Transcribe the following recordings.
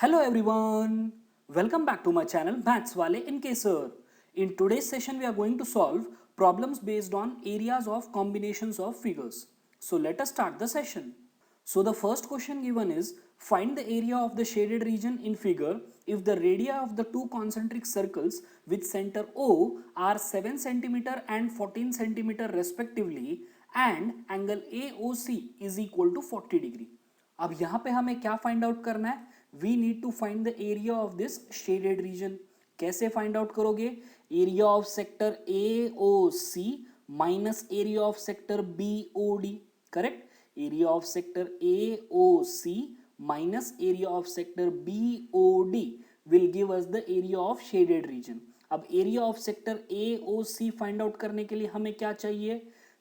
Hello everyone, welcome back to my channel Maths Wale NK Sir. In today's session we are going to solve problems based on areas of combinations of figures. So let us start the session. So the first question given is find the area of the shaded region in figure if the radii of the two concentric circles with center O are 7 cm and 14 cm respectively and angle AOC is equal to 40 degree. अब यहाँ पे हमें क्या find out करना है? We need to find the area of this shaded region. कैसे find out करोगे? Area of sector A O C minus area of sector B O D. Correct. Area of sector A O C minus area of sector B O D will give us the area of shaded region. अब area of sector A O C find out करने के लिए हमें क्या चाहिए?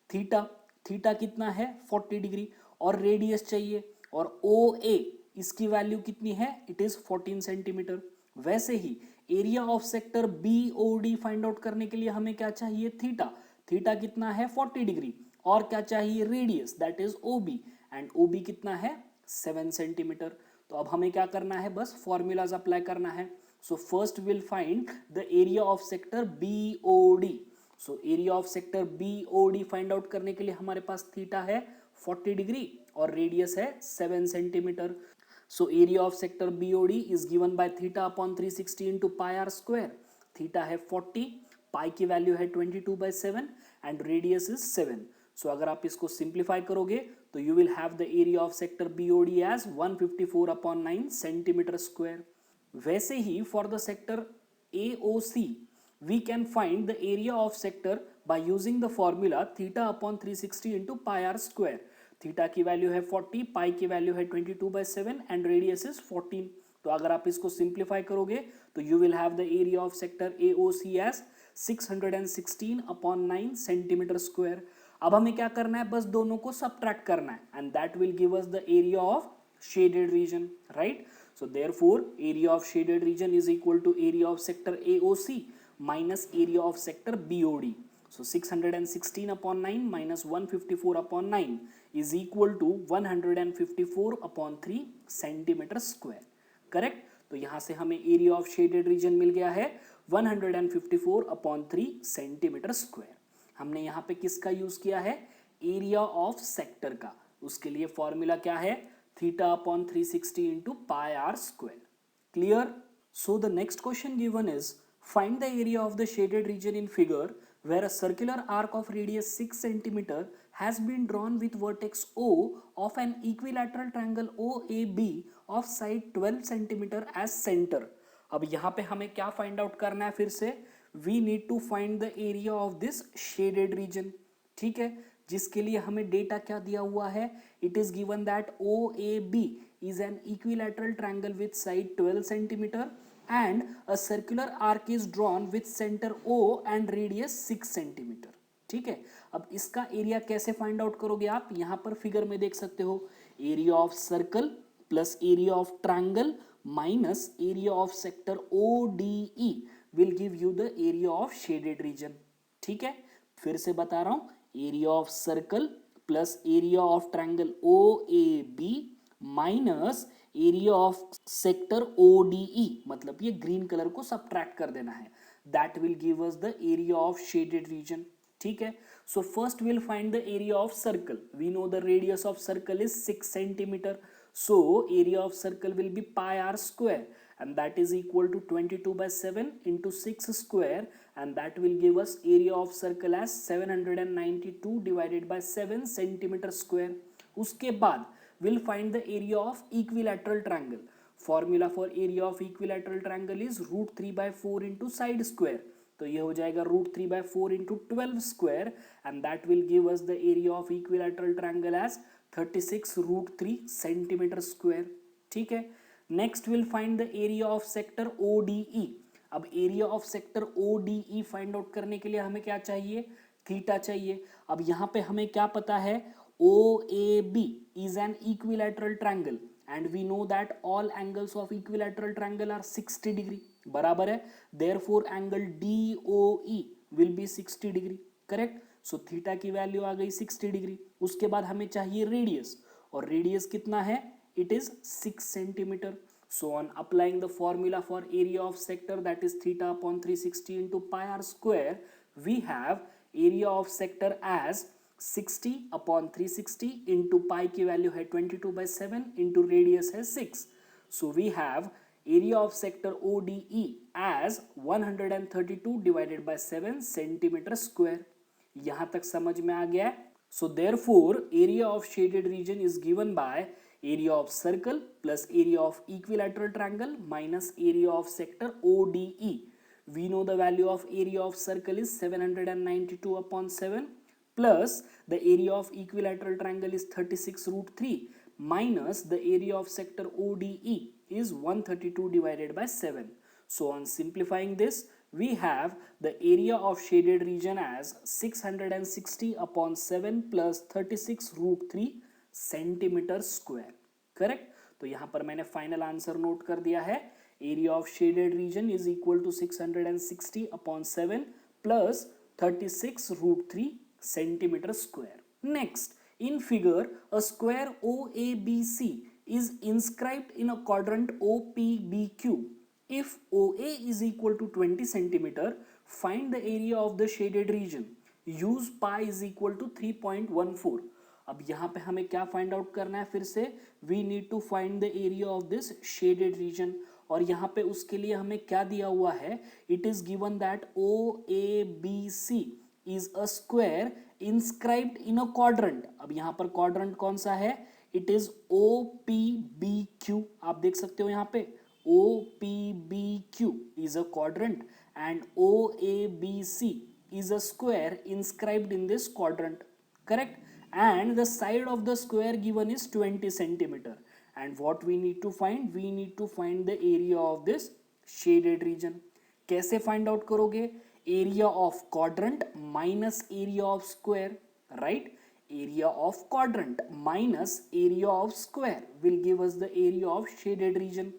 Theta. Theta कितना है? 40 degree. और रेडियस चाहिए. और ओ ए इसकी वैल्यू कितनी है? It is 14 centimetre. वैसे ही area of sector B O D find out करने के लिए हमें क्या चाहिए? थीटा. थीटा कितना है? 40 डिग्री. और क्या चाहिए? Radius, that is O B. And O B कितना है? 7 सेंटीमीटर. तो अब हमें क्या करना है? बस फॉर्मूलाज अप्लाई करना है. So first will find the area of sector B O D. So area of sector B O D find out करने के लिए हमारे पास थीटा है 40 डिग्री और रेडियस है 7 centimetre. So area of sector BOD is given by theta upon 360 into pi r square. Theta है 40, पाई की value है 22/7 एंड रेडियस इज 7. सो अगर आप इसको सिंप्लीफाई करोगे तो you will have the area of sector BOD as 154/9 centimetre square. वैसे ही for the sector AOC we can find the area of sector by using the formula theta upon 360 into pi r square. Theta की value है 40, पाई की value है 22/7 and radius is 14. तो अगर आप इसको सिंप्लीफाई करोगे तो you will have the area of sector AOC as 616/9 centimetre square. अब हमें क्या करना है? बस दोनों को सबट्रैक्ट करना है and that will give us the area of shaded region, right? So therefore area of shaded region is equal to area of sector AOC minus area of sector BOD. So 616/9 minus 154/9 is equal to 154/3 centimetre square. Correct. तो यहां से हमें area of shaded reason मिल गया है 154/3 centimetre square. हमने यहां पे किसका यूज किया है? एरिया ऑफ सेक्टर का. उसके लिए फॉर्मूला क्या है? theta upon 360 into pi r square. Clear? So the next question given is find the area of the shaded region in figure where a circular arc of radius 6 cm has been drawn with vertex O of an equilateral triangle OAB of side 12 cm as center. अब यहाँ पे हमें क्या find out करना है? फिर से we need to find the area of this shaded region. ठीक है. जिसके लिए हमें डेटा क्या दिया हुआ है? It is given that OAB is an equilateral triangle with side 12 cm and a circular arc is drawn with center O and radius 6 cm. ठीक है. अब इसका एरिया कैसे फाइंड आउट करोगे आप? यहां पर फिगर में देख सकते हो area of circle plus area of triangle minus area of sector ODE will give you the area of shaded region. ठीक है. फिर से बता रहा हूं, area of circle plus area of triangle OAB minus area of sector ODE, मतलब ये green colour को सबट्रैक्ट कर देना है. That will give us the area of shaded region. ठीक है. So first will find the area of circle. We know the radius of circle is 6 centimetre. So area of circle will be pi r square and that is equal to 22/7 into 6 square and that will give us area of circle as 792 divided by 7 centimeter square. उसके बाद we'll find the area of equilateral triangle. Formula for area of equilateral triangle is √3/4 into side square. तो ये हो जाएगा √3/4 into 12 square and that will give us the area of equilateral triangle as 36√3 centimetre square. ठीक है. Next will find the area of sector ODE. अब area of sector ODE find out करने के लिए हमें क्या चाहिए? थीटा चाहिए. अब यहां पे हमें क्या पता है? OAB is an equilateral triangle and we know that all angles of equilateral triangle are 60 degree. बराबर है. Therefore angle DOE will be 60 degree. Correct. So theta की वैल्यू आ गई 60 डिग्री. उसके बाद हमें चाहिए रेडियस और रेडियस कितना है? It is 6 centimetre. So on applying the formula for area of sector, that is theta upon 360 into pi r square, we have area of sector as 60 upon 360 into pi की value है 22/7 into radius है 6. So we have area of sector ODE as 132 divided by 7 centimeter square. यहाँ तक समझ में आ गया है. So therefore area of shaded region is given by area of circle plus area of equilateral triangle minus area of sector ODE. We know the value of area of circle is 792 upon 7 plus the area of equilateral triangle is 36 root 3 minus the area of sector ODE is 132 divided by 7. So on simplifying this, we have the area of shaded region as 660 upon 7 plus 36 root 3 centimetre square. Correct. तो यहां पर मैंने final answer note कर दिया है. Area of shaded region is equal to 660 upon 7 plus 36 root 3 centimetre square. Next, in figure a square OABC is inscribed in a quadrant OPBQ. If OA is equal to 20 centimeter, find the area of the shaded region. Use pi is equal to 3.14. अब यहाँ पे हमें क्या find out करना है? फिर से we need to find the area of this shaded region. और यहाँ पे उसके लिए हमें क्या दिया हुआ है? It is given that OABC is a square inscribed in a quadrant. अब यहाँ पर क्वाड्रेंट कौन सा है? It is OPBQ. आप देख सकते हो यहाँ पे OPBQ is a quadrant and OABC is a square inscribed in this quadrant. Correct? And the side of the square given is 20 centimeter. And what we need to find? We need to find the area of this shaded region. कैसे find out करोगे? Area of quadrant minus area of square, right? Area of quadrant minus area of square will give us the area of shaded region.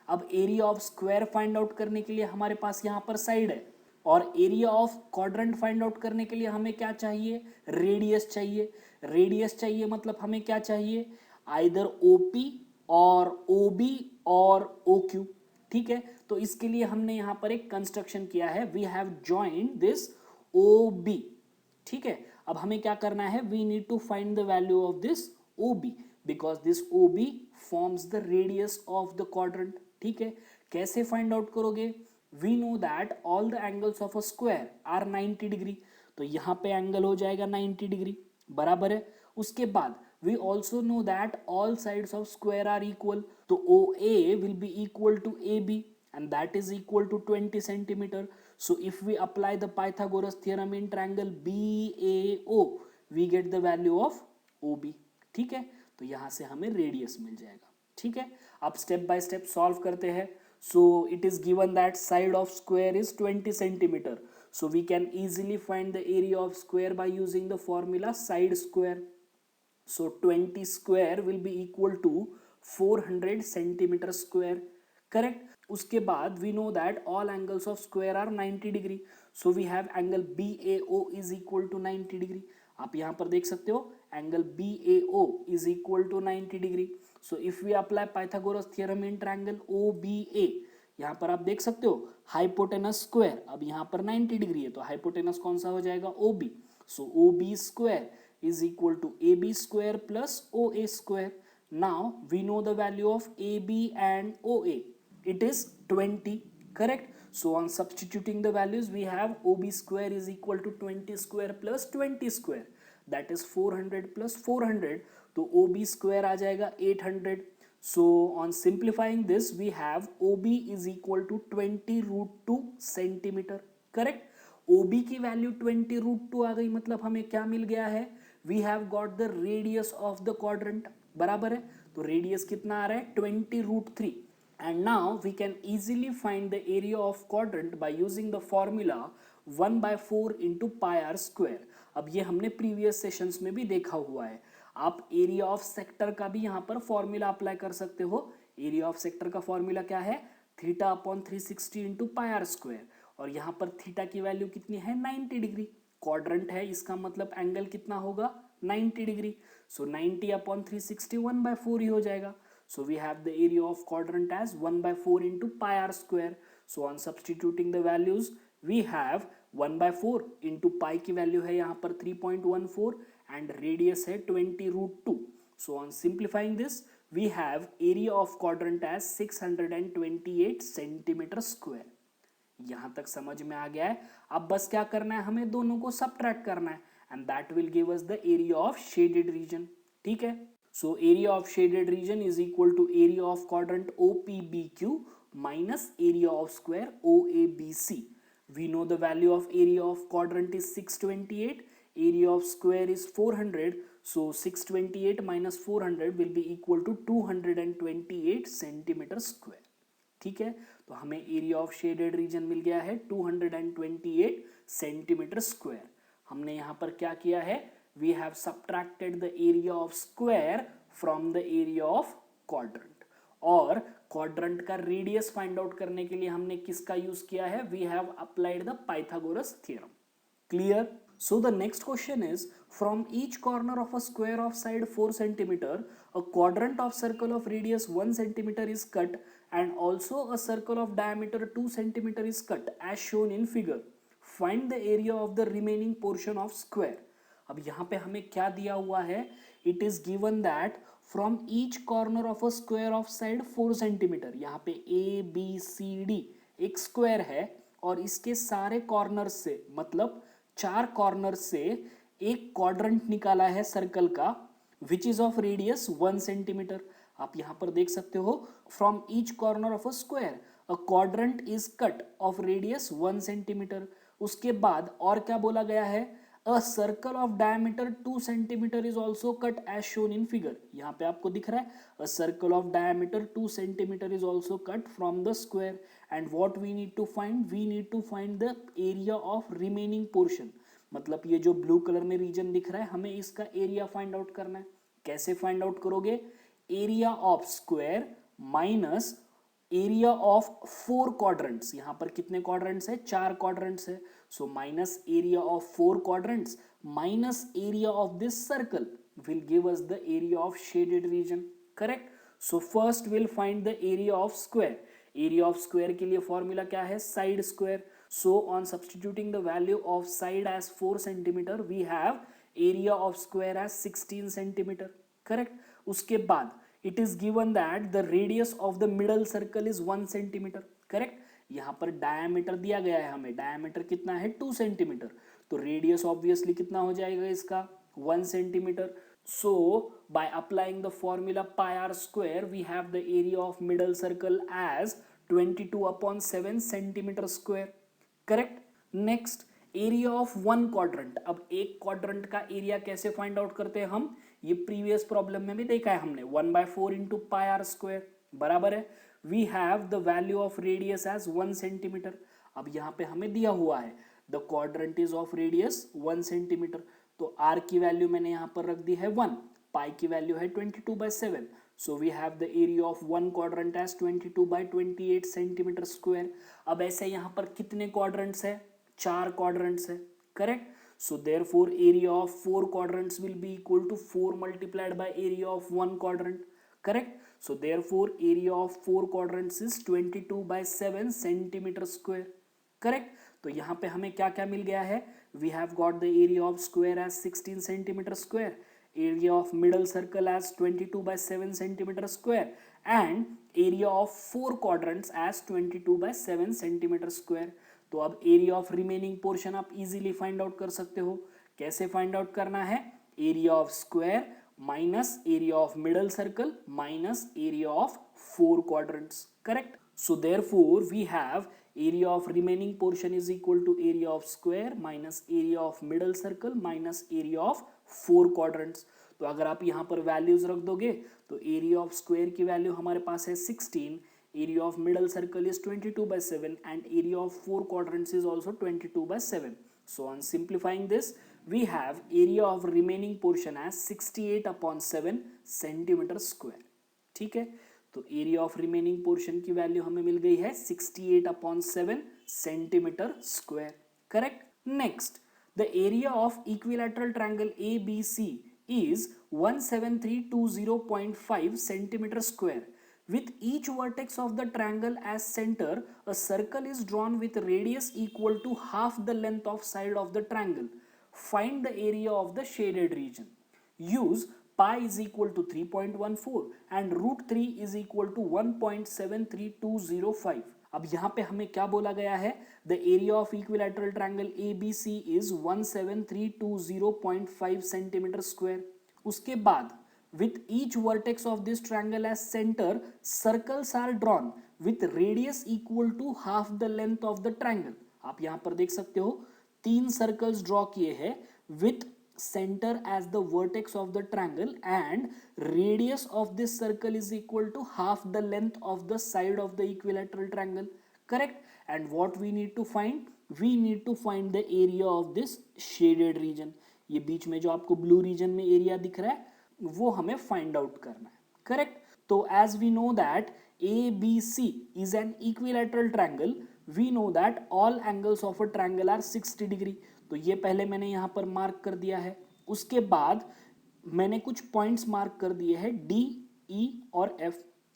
अब area of square find out करने के लिए हमारे पास यहाँ पर side है, और area of quadrant find out करने के लिए हमें क्या चाहिए? रेडियस चाहिए. रेडियस चाहिए मतलब हमें क्या चाहिए? आइदर OP और OB और OQ. ठीक है. तो इसके लिए हमने यहाँ पर एक कंस्ट्रक्शन किया है. We have joined this OB. ठीक है. अब हमें क्या करना है? We need to find the value of this OB because this OB forms the radius of the quadrant. ठीक है. कैसे फाइंड आउट करोगे? We know that all the angles of a square are 90 degree. तो यहाँ पे angle हो जाएगा 90 degree. बराबर है. उसके बाद we also know that all sides of square are equal. तो OA will be equal to AB and that is equal to 20 centimeter. So if we apply the Pythagoras theorem in triangle BAO, we get the value of OB. ठीक है. तो यहाँ से हमें radius मिल जाएगा. ठीक है. अब स्टेप बाय स्टेप सॉल्व करते हैं. So it is given that side of square is 20 centimeter. So we can easily find the area of square by using the formula side square. So 20 square will be equal to 400 centimeter square. Correct? उसके बाद we know that all angles of square are 90 degree. So we have angle BAO is equal to 90 degree. आप यहाँ पर देख सकते हो angle BAO is equal to 90 degree. So if we apply Pythagoras theorem in triangle OBA, यहाँ पर आप देख सकते हो hypotenuse square. अब यहाँ पर 90 डिग्री है तो hypotenuse कौन सा हो जाएगा? OB. So OB square is equal to AB square plus OA square. Now we know the value of AB and OA. It is 20. Correct? So on substituting the values, we have OB square is equal to 20 square plus 20 square. That is 400 plus 400. तो OB square आ जाएगा 800. So on simplifying this, we have OB is equal to 20 root 2 centimeter. Correct? OB की value 20 root 2 आ गई. मतलब हमें क्या मिल गया है? We have got the radius of the quadrant. बराबर है. तो रेडियस कितना आ रहा है? 20 root 3. And now we can easily find the area of quadrant by using the formula 1/4 into pi r square. अब ये हमने प्रीवियस सेशंस में भी देखा हुआ है. आप एरिया ऑफ सेक्टर का भी यहाँ पर फॉर्मूला अप्लाई कर सकते हो. एरिया ऑफ सेक्टर का फॉर्मूला क्या है? Theta upon 360 into pi r square. और यहाँ पर थीटा की वैल्यू कितनी है? 90 डिग्री. क्वाड्रेंट है, इसका मतलब एंगल कितना होगा? 90 डिग्री. सो 90 अपॉन 360 1/4 ही हो जाएगा. So we have the area of quadrant as 1 by 4 into pi r square. So on substituting the values, we have 1 by 4 into pi की वैल्यू है यहाँ पर 3.14 and radius है 20 root 2. So on simplifying this, we have area of quadrant as 628 centimeter square. यहां तक समझ में आ गया है. अब बस क्या करना है, हमें दोनों को सबट्रैक्ट करना है and that will give us the area of shaded region. ठीक है. So area of shaded region is equal to area of quadrant OPBQ minus area of square OABC. We know the value of area of quadrant is 628, area of square is 400. So 628 minus 400 will be equal to 228 centimeter square. ठीक है. तो हमें area of shaded reason मिल गया है 228 centimetre square. हमने यहां पर क्या किया है, we have subtracted the area of square from the area of quadrant. और क्वाड्रेंट का रेडियस फाइंड आउट करने के लिए हमने किसका यूज किया है, we have applied the Pythagoras theorem. Clear. So the next question is, from each corner of a square of side 4 centimeter, a quadrant of circle of radius 1 centimeter is cut and also a circle of diameter 2 centimeter is cut as shown in figure. Find the area of the remaining portion of square. अब यहाँ पे हमें क्या दिया हुआ है, it is given that from each corner of a square of side 4 centimeter, यहाँ पे A, B, C, D एक स्क्वायर है और इसके सारे कॉर्नर से, मतलब 4 कॉर्नर से एक क्वाड्रेंट निकाला है सर्कल का which is of radius 1 centimetre. आप यहां पर देख सकते हो, from each corner of a square a quadrant is cut of radius 1 centimetre. उसके बाद और क्या बोला गया है, a circle of diameter 2 centimetre is also cut as shown in figure. यहाँ पे आपको दिख रहा है a circle of diameter 2 centimetre is also cut from the square. And what we need to find, we need to find the area of remaining portion. मतलब ये जो blue colour में रीजन दिख रहा है, हमें इसका एरिया फाइंड आउट करना है. कैसे फाइंड आउट करोगे, area of square minus area of 4 quadrants. यहां पर कितने क्वाड्रेंट्स है, 4 क्वाड्रेंट्स है. So minus area of 4 quadrants minus area of this circle will give us the area of shaded region. Correct. So first we'll find the area of square. Area of square के लिए formula क्या है, side square. So on substituting the value of side as 4 centimeter, we have area of square as 16 centimeter. Correct. उसके बाद it is given that the radius of the middle circle is 1 centimeter. Correct. यहाँ पर diameter दिया गया है हमें, diameter कितना है 2 सेंटीमीटर. तो रेडियस ऑब्वियसली कितना हो जाएगा इसका, 1 centimetre. So by applying the formula pi r square, we have the area of middle circle as 22 upon 7 centimeter square. Correct. Next, area of one quadrant. अब एक quadrant का एरिया कैसे find out करते हैं हम, ये प्रीवियस प्रॉब्लम में भी देखा है हमने, 1/4 into pi r square बराबर है. We have the value of radius as 1 centimeter. अब यहाँ पे हमें दिया हुआ है the quadrant is of radius 1 centimeter. तो r की वैल्यू मैंने यहाँ पर रख दी है 1, पाई की वैल्यू है 22/7. So we have the area of one quadrant as 22/28 centimetre square. अब ऐसे यहाँ पर कितने क्वाड्रेंट्स है, 4 क्वाड्रेंट्स है. Correct. So therefore area of 4 quadrants will be equal to 4 multiplied by area of 1 quadrant. Correct. So therefore area of 4 quadrants is 22/7 centimetre square. Correct. तो यहाँ पे हमें क्या क्या मिल गया है, we have got the area of square as 16 centimeter square, area of middle circle as 22/7 centimeter square, and area of 4 quadrants as 22/7 centimeter square. तो अब area of remaining portion आप easily find out कर सकते हो. कैसे find out करना है, area of square minus area of middle circle minus area of 4 quadrants. Correct. So therefore we have area of remaining portion is equal to area of square minus area of middle circle minus area of 4 quadrants. तो अगर आप यहाँ पर values रख दोगे तो area of square की value हमारे पास है 16, area of middle circle is 22/7 and area of 4 quadrants is also 22/7. So on simplifying this, we have area of remaining portion as 68/7 centimeter square. ठीक है. तो एरिया ऑफ रिमेनिंग पोर्शन की value हमें मिल गई है 68/7 centimetre square. Correct. Next, the area of equilateral triangle ABC is 17320.5 centimeter square. With each vertex of the triangle as center, a circle is drawn with radius equal to half the length of side of the triangle. Find the area of the shaded region. Use pi is equal to 3.14 and root 3 is equal to 1.73205. अब यहाँ पे हमें क्या बोला गया है? The area of equilateral triangle ABC is 17320.5 centimetre square. उसके बाद with each vertex of this triangle as center, circles are drawn with radius equal to half the length of the triangle. आप यहां पर देख सकते हो 3 सर्कल्स ड्रॉ किए हैं with center as the vertex of the triangle and radius of this circle is equal to half the length of the side of the equilateral triangle. Correct? And what we need to find? We need to find the area of this shaded region. ये बीच में जो आपको blue region में area दिख रहा है वो हमें फाइंड आउट करना है. करेक्ट? तो as we know that ABC is an equilateral triangle, we know that all angles of a triangle are 60 degree. तो ये पहले मैंने यहां पर मार्क कर दिया है. उसके बाद मैंने कुछ पॉइंट्स मार्क कर दिए हैं D, E और F.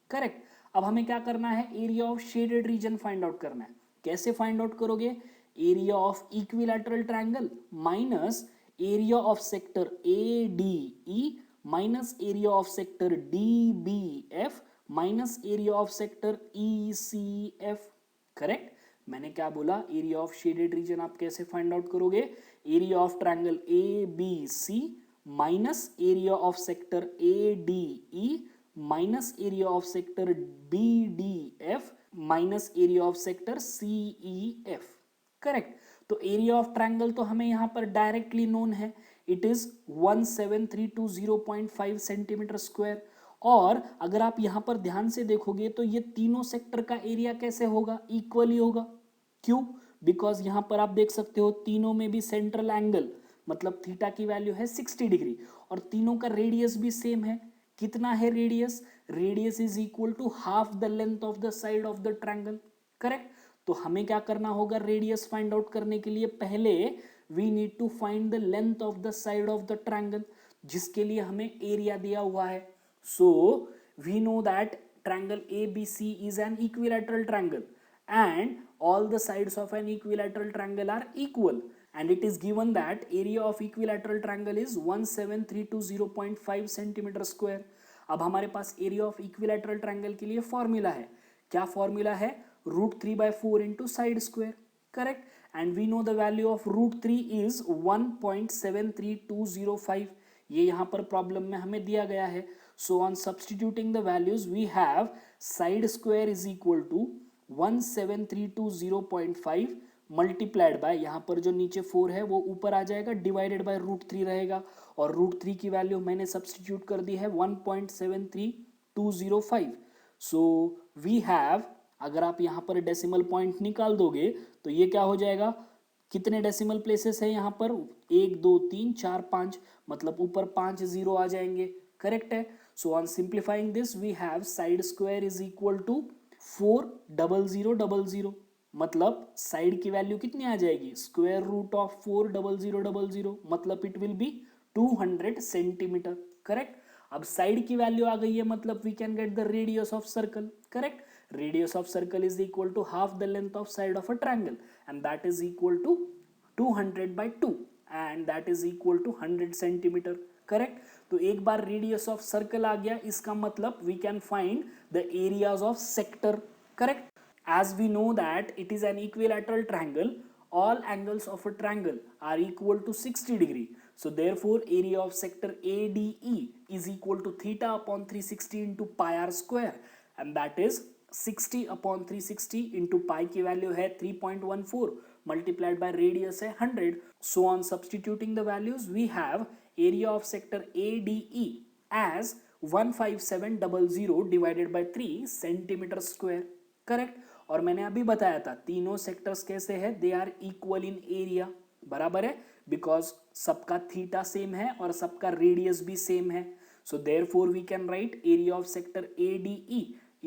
करेक्ट? अब हमें क्या करना है? Area of shaded reason find out करना है. कैसे फाइंड आउट करोगे? Area of equilateral triangle minus area of sector ADE minus area of sector DBF minus area of sector ECF. Correct? मैंने क्या बोला? एरिया ऑफ शेडेड रीजन आप कैसे find out करोगे? Area of triangle ABC minus area of sector ADE minus area of sector BDF minus area of sector CEF. Correct? तो area of triangle तो हमें यहां पर डायरेक्टली नोन है, it is 17320.5 centimetre square. और अगर आप यहां पर ध्यान से देखोगे तो ये तीनों सेक्टर का एरिया कैसे होगा? इक्वली होगा. क्यों? बिकॉज यहां पर आप देख सकते हो तीनों में भी सेंट्रल एंगल मतलब थीटा की वैल्यू है 60 डिग्री और तीनों का रेडियस भी सेम है. कितना है radius? Radius is equal to half the length of the side of the triangle. Correct? तो हमें क्या करना होगा? रेडियस फाइंड आउट करने के लिए पहले we need to find the length of the side of the triangle, जिसके लिए हमें एरिया दिया हुआ है. So we know that triangle ABC is an equilateral triangle and all the sides of an equilateral triangle are equal, and it is given that area of equilateral triangle is 17320.5 centimeter square. अब हमारे पास area of equilateral triangle के लिए formula है. क्या formula है? √3/4 into side square. Correct? And we know the value of √3 is 1.73205. ये यहाँ पर प्रॉब्लम में हमें दिया गया है. So on substituting the values we have side square is equal to 17320.5 multiplied by, यहाँ पर जो नीचे 4 है वो ऊपर आ जाएगा, डिवाइडेड बाय √3 रहेगा और √3 की वैल्यू मैंने सब्सटीट्यूट कर दी है 1.73205. So we have, अगर आप यहाँ पर डेसिमल पॉइंट निकाल दोगे तो ये क्या हो जाएगा? कितने डेसिमल प्लेसेस है यहाँ पर? 1 2 3 4 5, मतलब ऊपर 5 0 आ जाएंगे. करेक्ट है? So on simplifying this we have side square is equal to 40000, मतलब साइड की वैल्यू कितनी आ जाएगी? स्क्वायर रूट ऑफ 40000, मतलब it will be 200 centimetre. Correct? अब साइड की वैल्यू आ गई है, मतलब we can get the radius of circle. Correct? Radius of circle is equal to half the length of side of a triangle, and that is equal to 200/2, and that is equal to 100 centimeter. Correct? तो एक बार radius of circle आ गया, इसका मतलब we can find the areas of sector. Correct? As we know that it is an equilateral triangle, all angles of a triangle are equal to 60 degree. So therefore area of sector ADE is equal to theta upon 360 into pi r square, and that is 60 upon 360 into pi की value है 3.14 multiplied by radius है 100. So on substituting the values we have area of sector ADE as 15700 divided by 3 centimeter square. Correct? और मैंने अभी बताया था तीनों sectors कैसे है? They are equal in area. बराबर है? बिकॉज सबका थीटा सेम है और सबका रेडियस भी सेम है. So therefore we can write area of sector ADE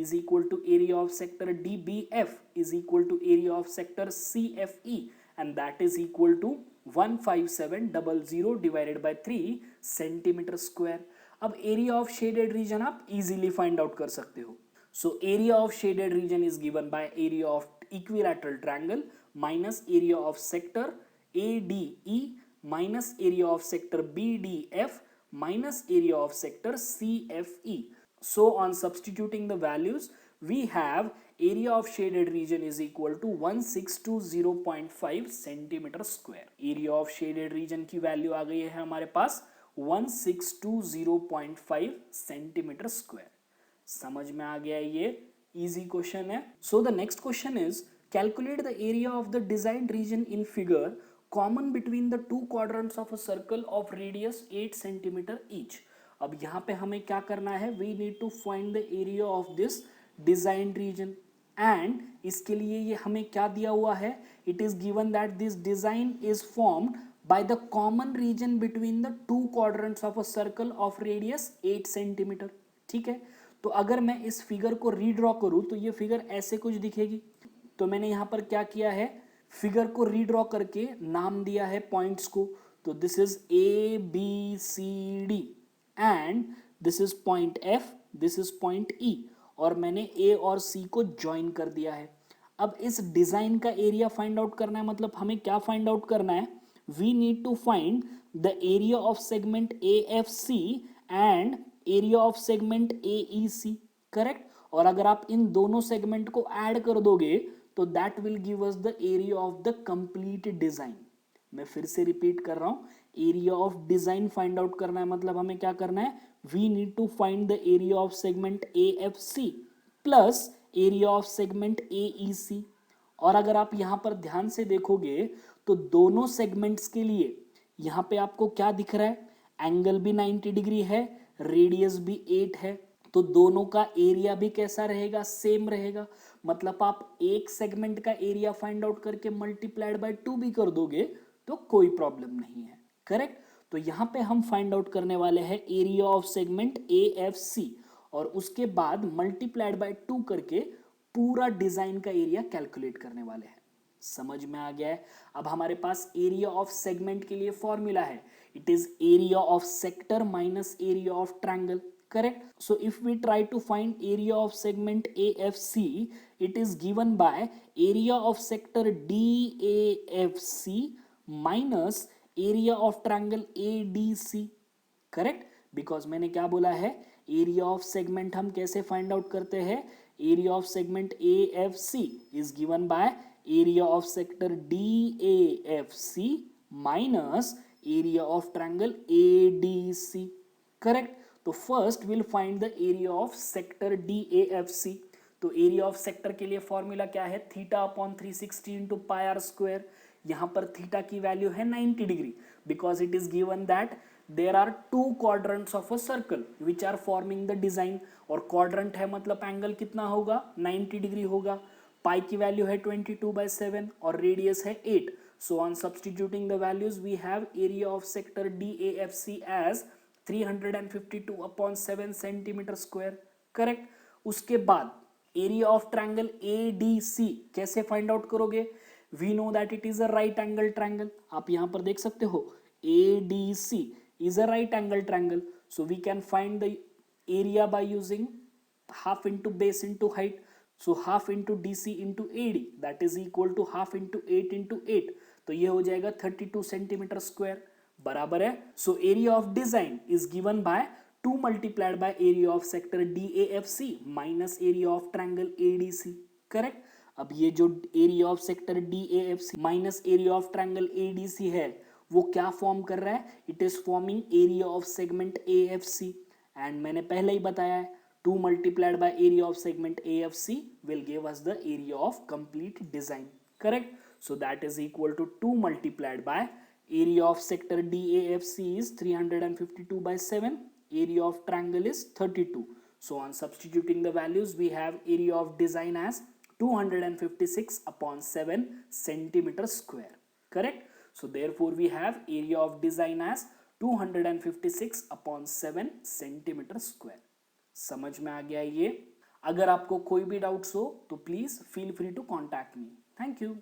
is equal to area of sector DBF is equal to area of sector CFE, and that is equal to 15700 divided by 3 centimetre square. अब area of shaded reason आप easily find out कर सकते हो। सो area of shaded region is given bye area of equilateral triangle minus area of sector ADE minus area of sector BDF minus area of sector CFE. So on substituting the values, we have area of shaded region is equal to 1620.5 centimeter square. Area of shaded region की value आ गई है हमारे पास 1620.5 centimeter square. समझ में आ गया ये easy question है. So the next question is calculate the area of the designed region in figure common between the two quadrants of a circle of radius 8 centimeter each. अब यहाँ पे हमें क्या करना है? We need to find the area of this designed region and इसके लिए ये हमें क्या दिया हुआ है? It is given that this design is formed by the common region between the two quadrants of a circle of radius 8 centimeter. ठीक है, तो अगर मैं इस फिगर को रीड्रॉ करूँ तो ये फिगर ऐसे कुछ दिखेगी। तो मैंने यहाँ पर क्या किया है? फिगर को रीड्रॉ करके नाम दिया है पॉइंट्स को। तो this is ABCD and this is point F, this is point E और मैंने A और C को ज्वाइन कर दिया है। अब इस डिजाइन का एरिया फाइंड आउट करना है, मतलब हमें क्या फाइंड आउट करना है? We need to find the area of segment AFC and area of segment AEC, correct. और अगर आप इन दोनों सेगमेंट को ऐड कर दोगे तो that will give us the area of the complete design. मैं फिर से रिपीट कर रहा हूं, area of design find out करना है, मतलब हमें क्या करना है? We need to find the area of segment AFC plus area of segment AEC। और अगर आप यहां पर ध्यान से देखोगे तो दोनों सेगमेंट्स के लिए यहां पे आपको क्या दिख रहा है? एंगल भी 90 डिग्री है, रेडियस भी 8 है, तो दोनों का एरिया भी कैसा रहेगा? सेम रहेगा। मतलब आप एक सेगमेंट का एरिया फाइंड आउट करके मल्टीप्लाइड बाय 2 भी कर दोगे तो कोई प्रॉब्लम नहीं है, करेक्ट। तो यहां पे हम फाइंड आउट करने वाले हैं एरिया ऑफ सेगमेंट AFC और उसके बाद मल्टीप्लाइड बाय 2 करके पूरा डिजाइन का एरिया कैलकुलेट करने वाले हैं। समझ में आ गया है? अब हमारे पास एरिया ऑफ सेगमेंट के लिए फॉर्मूला है, it is area of sector minus area of triangle, correct. So if we try to find area of segment AFC, it is given by area of sector DAFC minus area of triangle ADC, correct. because मैंने क्या बोला है? area of segment हम कैसे find out करते हैं? area of segment AFC is given by area of sector DAFC minus area of triangle ADC, correct. तो first will find the area of sector DAFC। तो एरिया ऑफ सेक्टर के लिए formula क्या है? Theta upon 360 into pi r square. यहां पर theta की value है 90 degree because it is given that there are two quadrants of a circle which are forming the design. और क्वाड्रेंट है मतलब एंगल कितना होगा? 90 डिग्री होगा। पाई की वैल्यू है 22/7 और रेडियस है 8। So on substituting the values we have area of sector DAFC as 352/7 centimetre square, correct. उसके बाद एरिया ऑफ ट्रायंगल ADC कैसे फाइंड आउट करोगे? We know that it is a right angle triangle. आप यहां पर देख सकते हो ADC is a right angle triangle, so we can find the area by using half into base into height. So half into DC into AD that is equal to half into 8 into 8, तो ये हो जाएगा 32 centimetre square, बराबर है। सो area of design is given bye 2 multiplied by area of sector DAFC minus area of triangle ADC, correct. अब ये जो area of sector DAFC minus area of triangle ADC है वो क्या फॉर्म कर रहा है? It is forming area of segment AFC and मैंने पहले ही बताया है 2 multiplied by area of segment AFC will give us the area of complete design, correct. So that is equal to 2 multiplied by area of sector DAFC is 352/7, area of triangle is 32. So on substituting the values we have area of design as 256/7 centimeter square, correct. So therefore we have area of design as 256/7 centimeter square. समझ में आ गया ये? अगर आपको कोई भी doubts हो तो please feel free to contact me. Thank you.